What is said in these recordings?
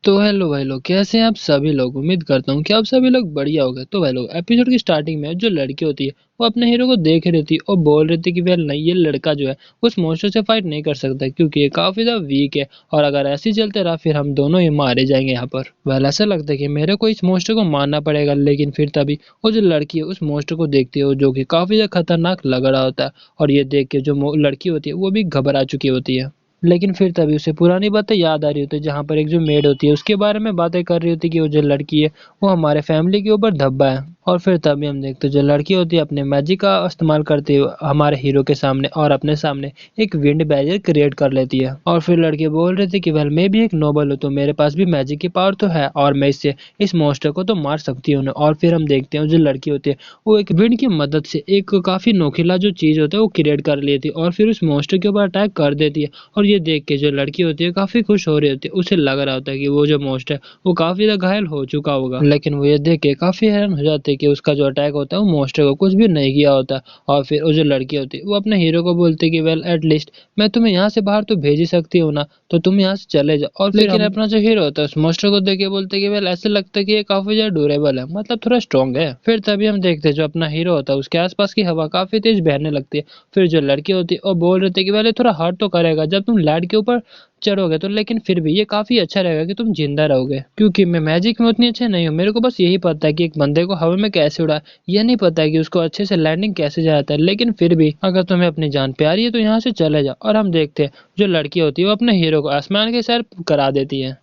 तो हेलो भाई लोग, कैसे हैं आप सभी लोग। उम्मीद करता हूँ कि आप सभी लोग बढ़िया हो गए। तो भाई लोग, एपिसोड की स्टार्टिंग में जो लड़की होती है वो अपने हीरो को देख रही थी और बोल रही थी कि वेल नहीं, ये लड़का जो है उस मॉन्स्टर से फाइट नहीं कर सकता क्योंकि ये काफी ज्यादा वीक है और अगर ऐसे ही चलते रहा फिर हम दोनों ही मारे जाएंगे यहाँ पर। वेल ऐसा लगता है कि मेरे को इस मॉन्स्टर को मारना पड़ेगा, लेकिन फिर तभी वो जो लड़की है उस मॉन्स्टर को देखती है जो कि काफी ज्यादा खतरनाक लग रहा होता है और ये देख के जो लड़की होती है वो भी घबरा चुकी होती है। लेकिन फिर तभी उसे पुरानी बातें याद आ रही होती है, जहाँ पर एक जो मेड होती है उसके बारे में बातें कर रही होती है कि वो जो लड़की है वो हमारे फैमिली के ऊपर धब्बा है। और फिर तभी हम देखते हैं जो लड़की होती है अपने मैजिक का इस्तेमाल करते हुए हमारे हीरो के सामने और अपने सामने एक विंड बैरियर क्रिएट कर लेती है। और फिर लड़के बोल रहे थे कि वेल मैं भी एक नोबल हूँ, तो मेरे पास भी मैजिक की पावर तो है और मैं इससे इस मॉन्स्टर को तो मार सकती हूँ। और फिर हम देखते हैं जो लड़की होती है वो एक विंड की मदद से एक काफी नोखिला जो चीज होता है वो क्रिएट कर लेती है और फिर उस मॉन्स्टर के ऊपर अटैक कर देती है। और ये देख के जो लड़की होती है काफी खुश हो रही होती है, उसे लग रहा होता है कि वो जो मॉन्स्टर है वो काफी ज्यादा घायल हो चुका होगा, लेकिन वो ये देख के काफी हैरान हो जाते हैं कि उसका जो अटैक होता है वो मॉन्स्टर को कुछ भी नहीं किया होता। और फिर वो जो लड़की होती है वो अपने हीरो को बोलती है कि वेल एटलीस्ट मैं तुम्हें यहाँ से बाहर तो भेज ही सकती हूँ ना, तो तुम यहाँ से चले जाओ। और फिर लेकिन अपना जो हीरो होता है उस मॉन्स्टर को देख के बोलते हैं कि वेल ऐसे लगता है कि ये काफी ज्यादा ड्यूरेबल है, मतलब थोड़ा स्ट्रॉन्ग है। फिर तभी हम देखते हैं जो अपना हीरो होता है उसके आसपास की हवा काफी तेज बहने लगती है। फिर जो लड़की होती है वो बोल रही थी कि वेल थोड़ा हर्ट तो करेगा जब तुम लाइट के ऊपर चढ़ोगे तो, लेकिन फिर भी ये काफी अच्छा रहेगा कि तुम जिंदा रहोगे, क्योंकि मैं मैजिक में उतनी अच्छे नहीं हूँ। मेरे को बस यही पता है कि एक बंदे को हवा में कैसे उड़ा, ये नहीं पता है कि उसको अच्छे से लैंडिंग कैसे जाता है। लेकिन फिर भी अगर तुम्हें अपनी जान प्यारी है तो यहाँ से चले जाओ। और हम देखते हैं जो लड़की होती है वो अपने हीरो को आसमान के सैर करा देती है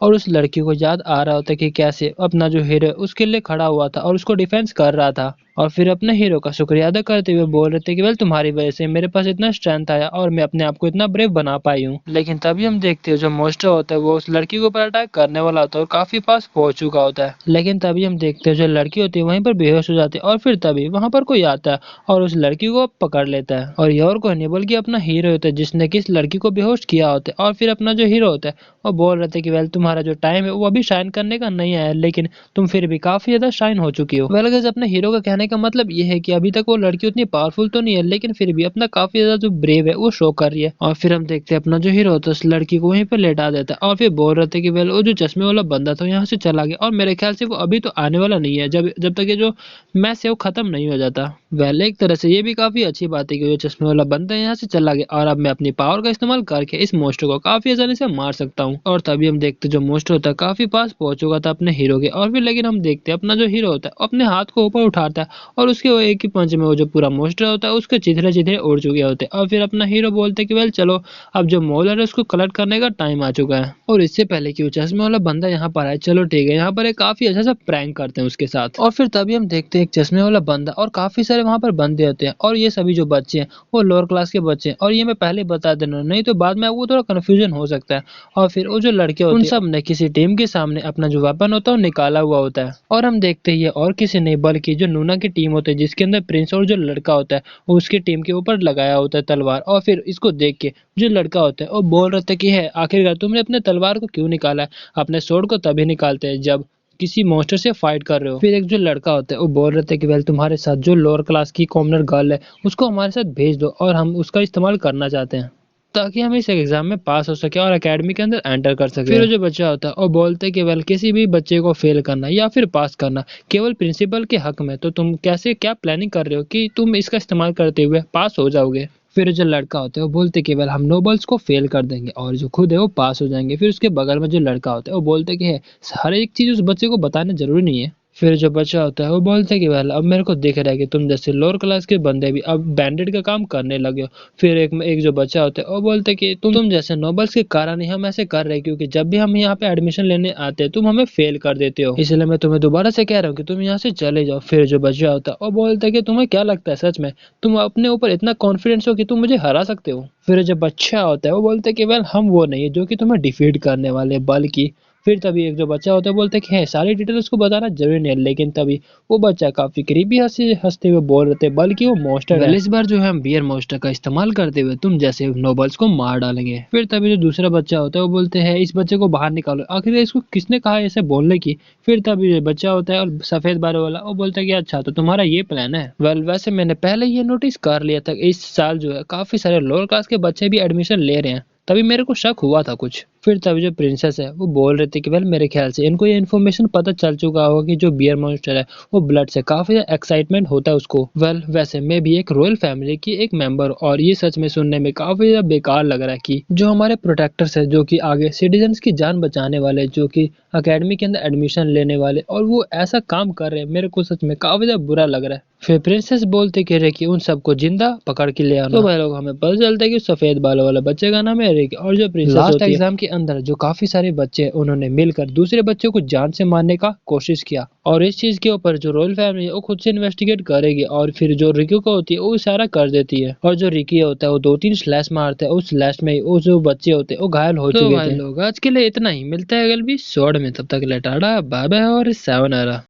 और उस लड़की को याद आ रहा होता है कि कैसे अपना जो हीरो है उसके लिए खड़ा हुआ था और उसको डिफेंस कर रहा था। और फिर अपने हीरो का शुक्रिया अदा करते हुए बोल रहे थे कि वेल तुम्हारी वजह से मेरे पास इतना स्ट्रेंथ आया और मैं अपने आप को इतना ब्रेव बना पाई हूँ। लेकिन तभी हम देखते हैं जो मॉन्स्टर होता है वो उस लड़की के ऊपर अटैक करने वाला होता है और काफी पास पहुंच चुका होता है। लेकिन तभी हम देखते हैं जो लड़की होती है वहीं पर बेहोश हो जाती है और फिर तभी वहां पर कोई आता है और उस लड़की को पकड़ लेता है। और ये और कोई नहीं बल्कि अपना हीरो होता है जिसने किस लड़की को बेहोश किया होता है। और फिर अपना जो हीरो होता है वो बोल रहे थे कि वेल तुम्हारा जो टाइम है वो अभी शाइन करने का नहीं आया, लेकिन तुम फिर भी काफी ज्यादा शाइन हो चुकी हो। वेल गाइस, अपने हीरो का कहने का मतलब ये है कि अभी तक वो लड़की उतनी पावरफुल तो नहीं है, लेकिन फिर भी अपना काफी ज्यादा जो ब्रेव है वो शो कर रही है। और फिर हम देखते हैं अपना जो हीरो होता है उस लड़की को वहीं पर लेटा देता है और फिर बोल रहे थे कि वेल वो जो चश्मे वाला बंदा था यहाँ से चला गया और मेरे ख्याल से वो अभी तो आने वाला नहीं है जब जब तक ये जो मैच है वो खत्म नहीं हो जाता। वेल एक तरह से ये भी काफी अच्छी बात है कि जो चश्मे वाला बंदा यहाँ से चला गया और अब मैं अपनी पावर का इस्तेमाल करके इस मॉन्स्टर को काफी आसानी से मार सकता हूँ। और तभी हम देखते जो मॉन्स्टर होता है काफी पास पहुंच चुका था अपने हीरो के। और फिर लेकिन हम देखते हैं अपना जो हीरो होता है अपने हाथ को ऊपर उठाता है और उसके वो एक ही पंच में वो जो पूरा मॉन्स्टर होता है उसके चिथड़े चिथड़े उड़ चुके होते हैं। और फिर अपना हीरो बोलते हैं कि वेल चलो अब जो मॉलर है उसको कलेक्ट करने का टाइम आ चुका है। और इससे पहले कि वो चश्मे वाला बंदा यहाँ पर आए, चलो ठीक है यहाँ पर एक काफी अच्छा सा प्रैंक करते हैं उसके साथ। और फिर तभी हम देखते हैं एक चश्मे वाला बंदा और काफी सारे वहां पर बंदे होते हैं और ये सभी जो बच्चे हैं वो लोअर क्लास के बच्चे हैं। और ये मैं पहले बता देना नहीं तो बाद में वो थोड़ा कंफ्यूजन हो सकता है। और फिर वो जो लड़के होते हैं उन सब ने किसी टीम के सामने अपना जो वेपन होता है वो निकाला हुआ होता है। और हम देखते हैं ये और किसी नहीं बल्कि जो नूना की टीम होती है जिसके अंदर प्रिंस और जो लड़का होता है वो उसकी टीम के ऊपर लगाया होता है तलवार। और फिर इसको देख के जो लड़का होता है वो बोल रहा था कि है आखिरकार तुमने अपने तलवार को क्यों निकाला है, अपने स्वॉर्ड को तभी निकालते हैं जब किसी मॉन्स्टर से फाइट कर रहे हो। फिर एक जो लड़का होता है वो बोल रहे थे कि वेल तुम्हारे साथ जो लोअर क्लास की कॉमनर गर्ल है उसको हमारे साथ भेज दो और हम उसका इस्तेमाल करना चाहते हैं ताकि हम इस एग्जाम में पास हो सके और एकेडमी के अंदर एंटर कर सके। फिर जो बच्चा होता है वो बोलते हैं कि वेल किसी भी बच्चे को फेल करना या फिर पास करना केवल प्रिंसिपल के हक में, तो तुम कैसे क्या प्लानिंग कर रहे हो कि तुम इसका इस्तेमाल करते हुए पास हो जाओगे। फिर जो लड़का होता है वो बोलते केवल हम नोबल्स को फेल कर देंगे और जो खुद है वो पास हो जाएंगे। फिर उसके बगल में जो लड़का होता है वो बोलते कि है हर एक चीज उस बच्चे को बताना जरूरी नहीं है। फिर जो बच्चा होता है वो बोलता है कि वेल अब मेरे को दिख रहा है कि तुम जैसे लोअर क्लास के बंदे भी अब बैंडेड का काम करने लगे हो। फिर एक जो बच्चा होता है वो बोलते कि तुम जैसे नोबल्स के कारण ही हम ऐसे कर रहे हैं क्योंकि जब भी हम यहाँ पे एडमिशन लेने आते हैं तुम हमें फेल कर देते हो, इसलिए मैं तुम्हें दोबारा से कह रहा हूँ कि तुम यहाँ से चले जाओ। फिर जो बच्चा होता है वो बोलता है कि तुम्हें क्या लगता है सच में तुम अपने ऊपर इतना कॉन्फिडेंस हो कि तुम मुझे हरा सकते हो। फिर जब बच्चा होता है वो बोलता है कि वेल हम वो नहीं है जो कि तुम्हें डिफीट करने वाले, बल्कि फिर तभी एक जो बच्चा होता है बोलता है कि है सारी डिटेल उसको बताना जरूरी नहीं है। लेकिन तभी वो बच्चा काफी करीबी हंसी हंसते हुए बोल रहे थे बल्कि वो मॉन्स्टर है, इस बार जो है हम बियर मॉन्स्टर का इस्तेमाल करते हुए तुम जैसे नोबल्स को मार डालेंगे। फिर तभी जो दूसरा बच्चा होता है वो बोलते हैं इस बच्चे को बाहर निकालो, आखिर इसको किसने कहा ऐसे बोलने की। फिर तभी जो बच्चा होता है और सफेद बालों वाला वो बोलता है कि अच्छा तो तुम्हारा ये प्लान है। वेल वैसे मैंने पहले ये नोटिस कर लिया था इस साल जो है काफी सारे लोअर क्लास के बच्चे भी एडमिशन ले रहे हैं, तभी मेरे को शक हुआ था कुछ। फिर तभी जो प्रिंसेस है वो बोल रही थी कि वेल मेरे ख्याल से इनको ये इन्फॉर्मेशन पता चल चुका होगा कि जो बियर मॉन्स्टर है वो ब्लड से काफी एक्साइटमेंट होता है उसको। वेल वैसे मैं भी एक रॉयल फैमिली की एक मेंबर और ये सच में सुनने में काफी ज्यादा बेकार लग रहा है कि जो हमारे प्रोटेक्टर्स है जो कि आगे सिटीजन्स की जान बचाने वाले, जो कि अकेडमी के अंदर एडमिशन लेने वाले, और वो ऐसा काम कर रहे हैं, मेरे को सच में काफी ज्यादा बुरा लग रहा है। फिर प्रिंसेस बोलते कह रहे कि उन सबको जिंदा पकड़ के ले आना। तो भाई लोग हमें पता चलता है कि सफेद बालों वाला बच्चे का नाम है रिकी, और जो प्रिंसेस लास्ट एग्जाम के अंदर जो काफी सारे बच्चे हैं, उन्होंने मिलकर दूसरे बच्चों को जान से मारने का कोशिश किया, और इस चीज के ऊपर जो रॉयल फैमिली है वो खुद से इन्वेस्टिगेट करेगी, और फिर जो रिकी को होती है वो इशारा कर देती है, और जो रिकी होता है वो 2-3 स्लैश मारता है, उस स्लैश में वो जो बच्चे होते हैं वो घायल हो चुके थे। भाई लोग आज के लिए इतना ही, मिलता है अगली एपिसोड में, तब तक ले टाटा बाय बाय और सायोनारा।